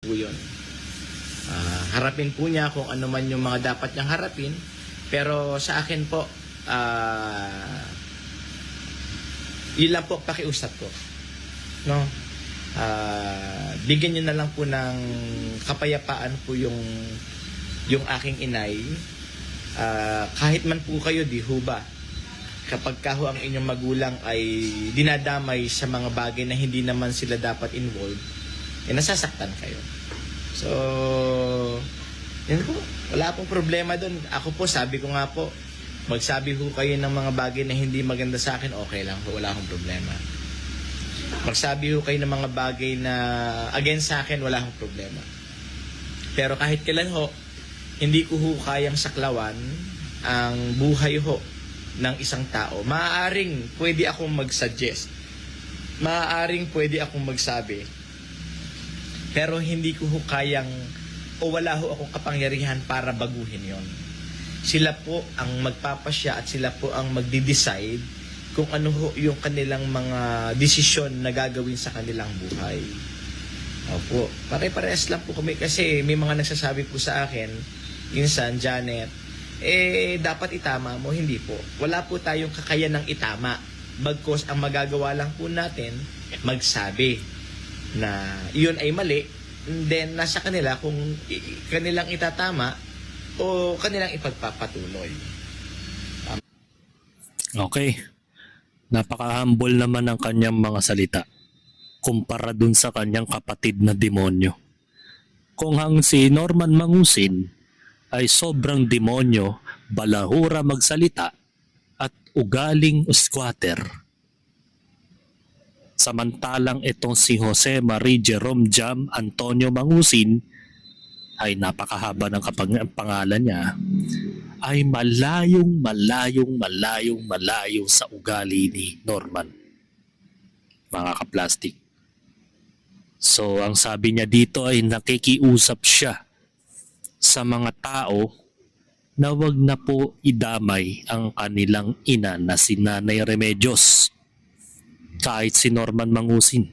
po yun. Harapin po niya kung ano man yung mga dapat niyang harapin. Pero sa akin po, yun lang po pakiusap ko. No? Bigyan niyo na lang po ng kapayapaan po yung aking inay. Kahit man po kayo, di ho ba? Kapag kaho ang inyong magulang ay dinadamay sa mga bagay na hindi naman sila dapat involved, nasasaktan kayo. So, yun po. Wala pong problema doon. Ako po, sabi ko nga po, magsabi ho kayo ng mga bagay na hindi maganda sa akin, okay lang po. Wala akong problema. Magsabi ho kayo ng mga bagay na against sa akin, wala akong problema. Pero kahit kailan ho, hindi ko ho kayang saklawan ang buhay ho ng isang tao. Maaaring pwede akong mag-suggest. Maaaring pwede akong magsabi. Pero hindi ko ho kayang o wala ho akong kapangyarihan para baguhin yon. Sila po ang magpapasya at sila po ang magdi-decide kung ano ho yung kanilang mga desisyon na gagawin sa kanilang buhay. Opo, pare-parehas lang po kami kasi may mga nagsasabi po sa akin, minsan, Janet, dapat itama mo, hindi po. Wala po tayong kakayanang itama. Bagkus ang magagawa lang po natin, magsabi na iyon ay mali, and then nasa kanila kung kanilang itatama o kanilang ipagpapatuloy. Okay. Napaka-humble naman ang kanyang mga salita kumpara dun sa kanyang kapatid na demonyo. Kung ang si Norman Mangusin ay sobrang demonyo, balahura magsalita at ugaling squatter. Samantalang itong si Jose Marie Jerome Jam Antonio Mangusin ay napakahaba ng pangalan niya, ay malayong malayo sa ugali ni Norman, mga kaplastik. So ang sabi niya dito ay nakikiusap siya sa mga tao na wag na po idamay ang kanilang ina na si Nanay Remedios. Kahit si Norman Mangusin,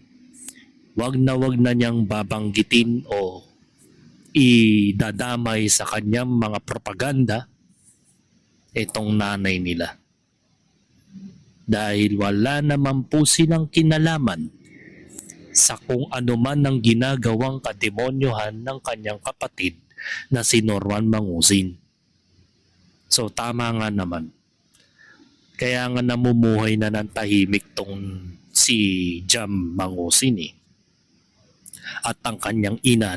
wag na niyang babanggitin o idadamay sa kanyang mga propaganda itong nanay nila. Dahil wala naman po silang kinalaman sa kung ano man ang ginagawang kademonyohan ng kanyang kapatid na si Norman Mangusin. So tama nga naman. Kaya nga namumuhay na ng tahimik tong si Jam Mangusin At ang kanyang ina